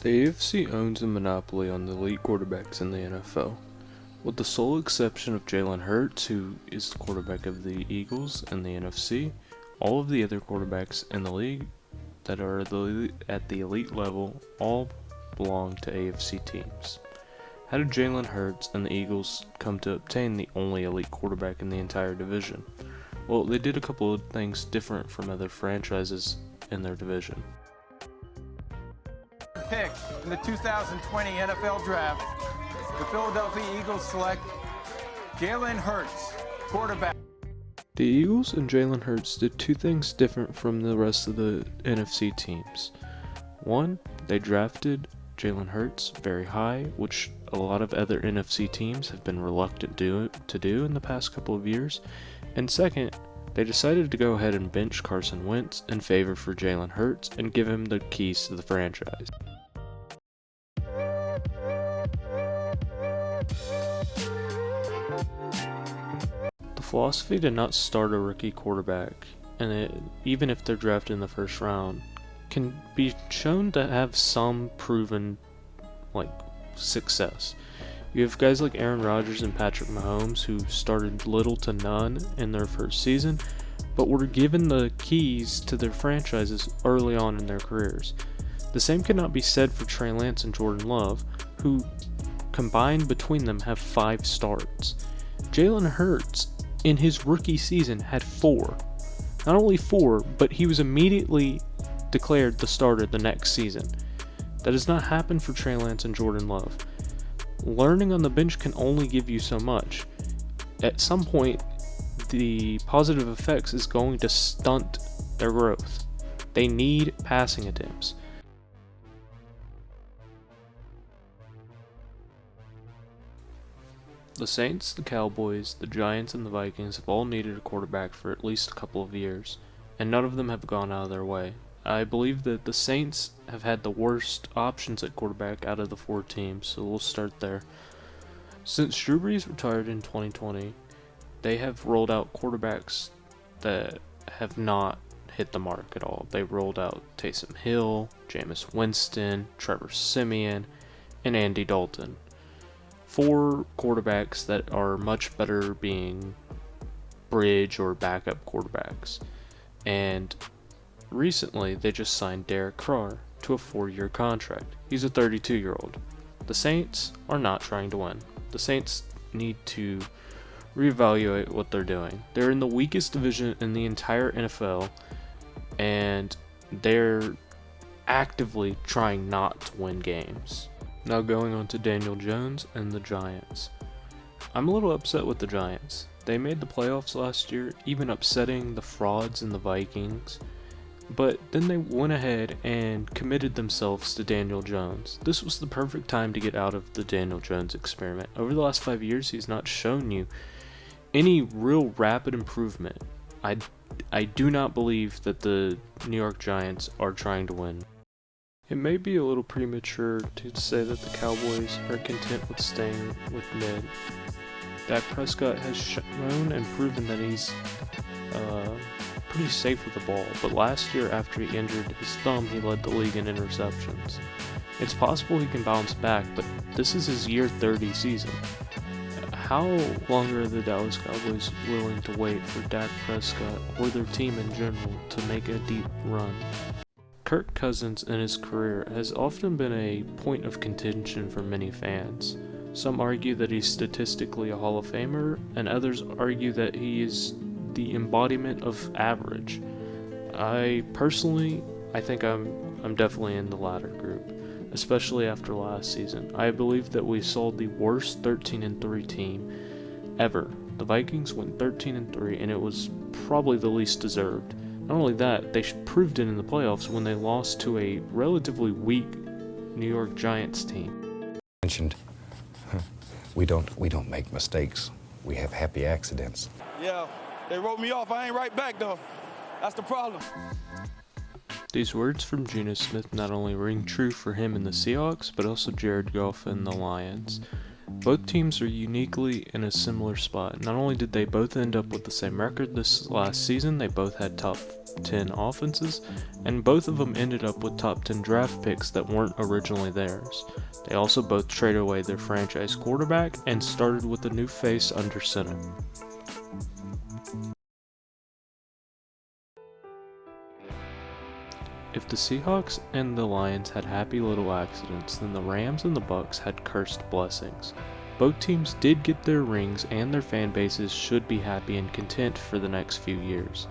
The AFC owns a monopoly on the elite quarterbacks in the NFL, with the sole exception of Jalen Hurts, who is the quarterback of the Eagles in the NFC. All of the other quarterbacks in the league that are at the elite level all belong to AFC teams. How did Jalen Hurts and the Eagles come to obtain the only elite quarterback in the entire division? Well, they did a couple of things different from other franchises in their division. Pick in the 2020 NFL Draft, the Philadelphia Eagles select Jalen Hurts, quarterback. The Eagles and Jalen Hurts did two things different from the rest of the NFC teams. One, they drafted Jalen Hurts very high, which a lot of other NFC teams have been reluctant to do in the past couple of years. And second, they decided to go ahead and bench Carson Wentz in favor for Jalen Hurts and give him the keys to the franchise. The philosophy to not start a rookie quarterback, even if they're drafted in the first round, can be shown to have some proven success. You have guys like Aaron Rodgers and Patrick Mahomes who started little to none in their first season, but were given the keys to their franchises early on in their careers. The same cannot be said for Trey Lance and Jordan Love, who combined between them have 5 starts. Jalen Hurts in his rookie season had 4. Not only 4, but he was immediately declared the starter the next season. That does not happen for Trey Lance and Jordan Love. Learning on the bench can only give you so much. At some point, the positive effects is going to stunt their growth. They need passing attempts. The Saints, the Cowboys, the Giants, and the Vikings have all needed a quarterback for at least a couple of years, and none of them have gone out of their way. I believe that the Saints have had the worst options at quarterback out of the 4 teams, so we'll start there. Since Drew Brees retired in 2020, they have rolled out quarterbacks that have not hit the mark at all. They rolled out Taysom Hill, Jameis Winston, Trevor Siemian, and Andy Dalton. 4 quarterbacks that are much better being bridge or backup quarterbacks. And recently, they just signed Derek Carr to a 4-year contract. He's a 32-year-old. The Saints are not trying to win. The Saints need to reevaluate what they're doing. They're in the weakest division in the entire NFL, and they're actively trying not to win games. Now going on to Daniel Jones and the Giants. I'm a little upset with the Giants. They made the playoffs last year, even upsetting the frauds in the Vikings. But then they went ahead and committed themselves to Daniel Jones. This was the perfect time to get out of the Daniel Jones experiment. Over the last 5 years, he's not shown you any real rapid improvement. I do not believe that the New York Giants are trying to win. It may be a little premature to say that the Cowboys are content with staying with mid. Dak Prescott has shown and proven that he's pretty safe with the ball, but last year after he injured his thumb, he led the league in interceptions. It's possible he can bounce back, but this is his year 30 season. How long are the Dallas Cowboys willing to wait for Dak Prescott or their team in general to make a deep run? Kirk Cousins in his career has often been a point of contention for many fans. Some argue that he's statistically a Hall of Famer, and others argue that he is the embodiment of average. I think I'm definitely in the latter group, especially after last season. I believe that we saw the worst 13-3 team ever. The Vikings went 13-3, and it was probably the least deserved. Not only that, they proved it in the playoffs when they lost to a relatively weak New York Giants team. Mentioned, we don't make mistakes. We have happy accidents. Yeah, they wrote me off. I ain't right back though. That's the problem. These words from Geno Smith not only ring true for him and the Seahawks, but also Jared Goff and the Lions. Both teams are uniquely in a similar spot. Not only did they both end up with the same record this last season, they both had top 10 offenses, and both of them ended up with top 10 draft picks that weren't originally theirs. They also both traded away their franchise quarterback and started with a new face under center. If the Seahawks and the Lions had happy little accidents, then the Rams and the Bucks had cursed blessings. Both teams did get their rings, and their fan bases should be happy and content for the next few years.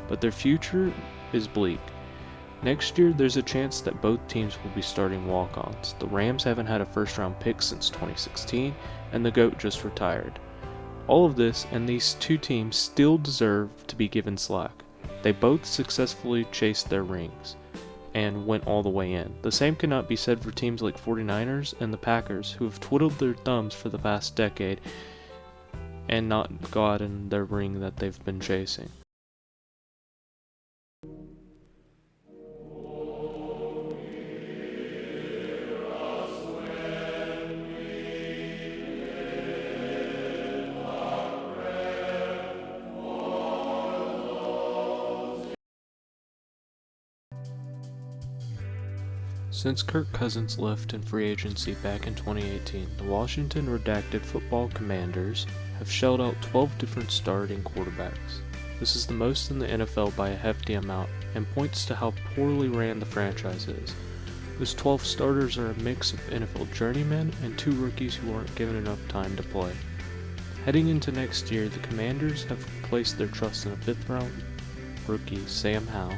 But their future is bleak. Next year, there's a chance that both teams will be starting walk-ons. The Rams haven't had a first-round pick since 2016, and the GOAT just retired. All of this, and these two teams still deserve to be given slack. They both successfully chased their rings and went all the way in. The same cannot be said for teams like 49ers and the Packers, who have twiddled their thumbs for the past decade and not gotten their ring that they've been chasing. Since Kirk Cousins left in free agency back in 2018, the Washington Redacted Football Commanders have shelled out 12 different starting quarterbacks. This is the most in the NFL by a hefty amount, and points to how poorly ran the franchise is. Those 12 starters are a mix of NFL journeymen and 2 rookies who aren't given enough time to play. Heading into next year, the Commanders have placed their trust in a 5th-round rookie, Sam Howell,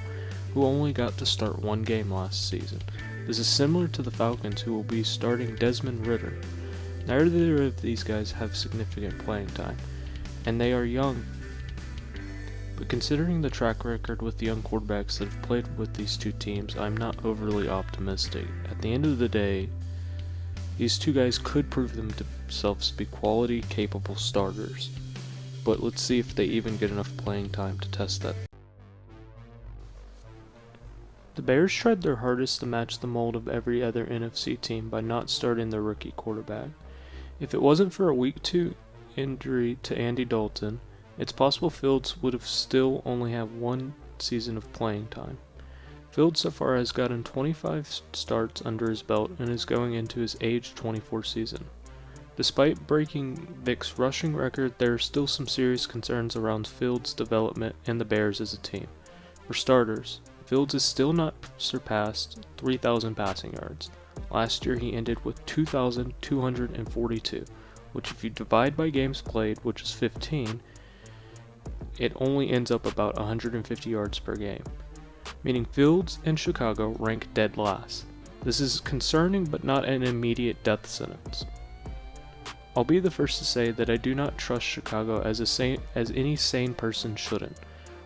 who only got to start 1 game last season. This is similar to the Falcons, who will be starting Desmond Ridder. Neither of these guys have significant playing time, and they are young. But considering the track record with the young quarterbacks that have played with these two teams, I'm not overly optimistic. At the end of the day, these two guys could prove themselves to be quality, capable starters. But let's see if they even get enough playing time to test that. The Bears tried their hardest to match the mold of every other NFC team by not starting their rookie quarterback. If it wasn't for a Week 2 injury to Andy Dalton, it's possible Fields would have still only had 1 season of playing time. Fields so far has gotten 25 starts under his belt and is going into his age 24 season. Despite breaking Vic's rushing record, there are still some serious concerns around Fields' development and the Bears as a team. For starters, Fields has still not surpassed 3,000 passing yards. Last year he ended with 2,242, which if you divide by games played, which is 15, it only ends up about 150 yards per game, meaning Fields and Chicago rank dead last. This is concerning but not an immediate death sentence. I'll be the first to say that I do not trust Chicago as any sane person shouldn't.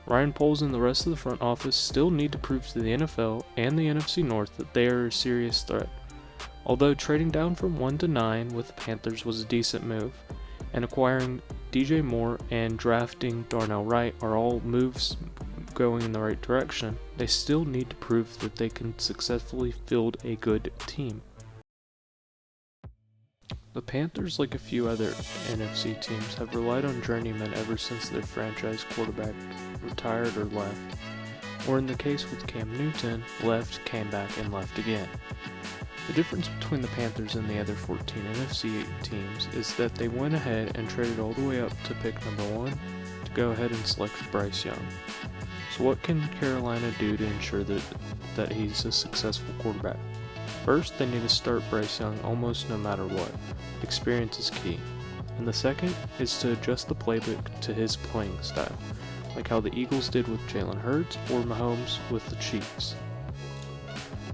Ryan Poles and the rest of the front office still need to prove to the NFL and the NFC North that they are a serious threat. Although trading down from 1 to 9 with the Panthers was a decent move, and acquiring DJ Moore and drafting Darnell Wright are all moves going in the right direction, they still need to prove that they can successfully field a good team. The Panthers, like a few other NFC teams, have relied on journeymen ever since their franchise quarterback retired or left, or in the case with Cam Newton, left, came back, and left again. The difference between the Panthers and the other 14 NFC teams is that they went ahead and traded all the way up to pick number 1 to go ahead and select Bryce Young. So what can Carolina do to ensure that he's a successful quarterback? First, they need to start Bryce Young almost no matter what. Experience is key. And the second is to adjust the playbook to his playing style, like how the Eagles did with Jalen Hurts or Mahomes with the Chiefs.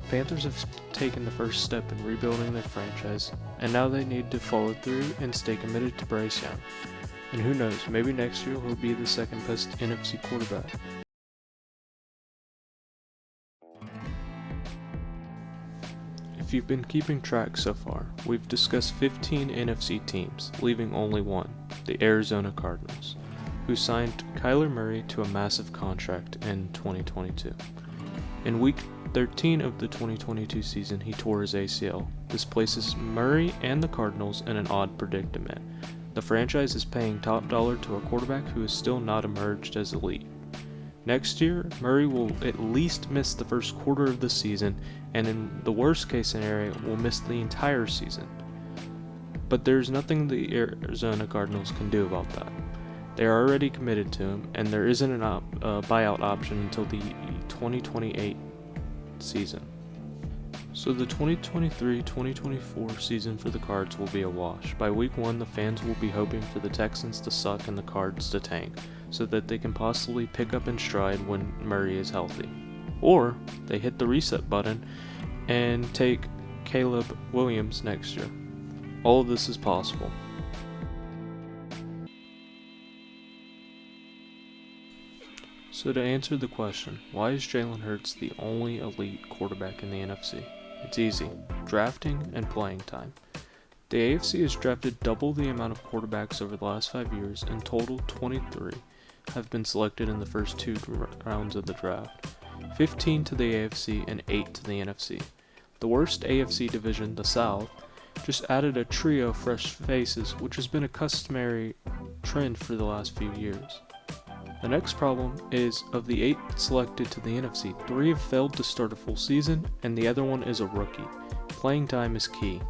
Panthers have taken the first step in rebuilding their franchise, and now they need to follow through and stay committed to Bryce Young. And who knows, maybe next year he'll be the second best NFC quarterback. If you've been keeping track so far, we've discussed 15 NFC teams, leaving only one, the Arizona Cardinals, who signed Kyler Murray to a massive contract in 2022. In Week Week 13 of the 2022 season, he tore his ACL. This places Murray and the Cardinals in an odd predicament. The franchise is paying top dollar to a quarterback who has still not emerged as elite. Next year, Murray will at least miss the first quarter of the season, and in the worst case scenario, will miss the entire season. But there's nothing the Arizona Cardinals can do about that. They are already committed to him, and there isn't a buyout option until the 2028 season. So the 2023-2024 season for the Cards will be a wash. By week 1, the fans will be hoping for the Texans to suck and the Cards to tank, so that they can possibly pick up in stride when Murray is healthy. Or they hit the reset button and take Caleb Williams next year. All of this is possible. So to answer the question, why is Jalen Hurts the only elite quarterback in the NFC? It's easy: drafting and playing time. The AFC has drafted double the amount of quarterbacks over the last 5 years. In total, 23 have been selected in the first 2 rounds of the draft. 15 to the AFC and 8 to the NFC. The worst AFC division, the South, just added a trio of fresh faces, which has been a customary trend for the last few years. The next problem is, of the 8 selected to the NFC, 3 have failed to start a full season, and the other one is a rookie. Playing time is key.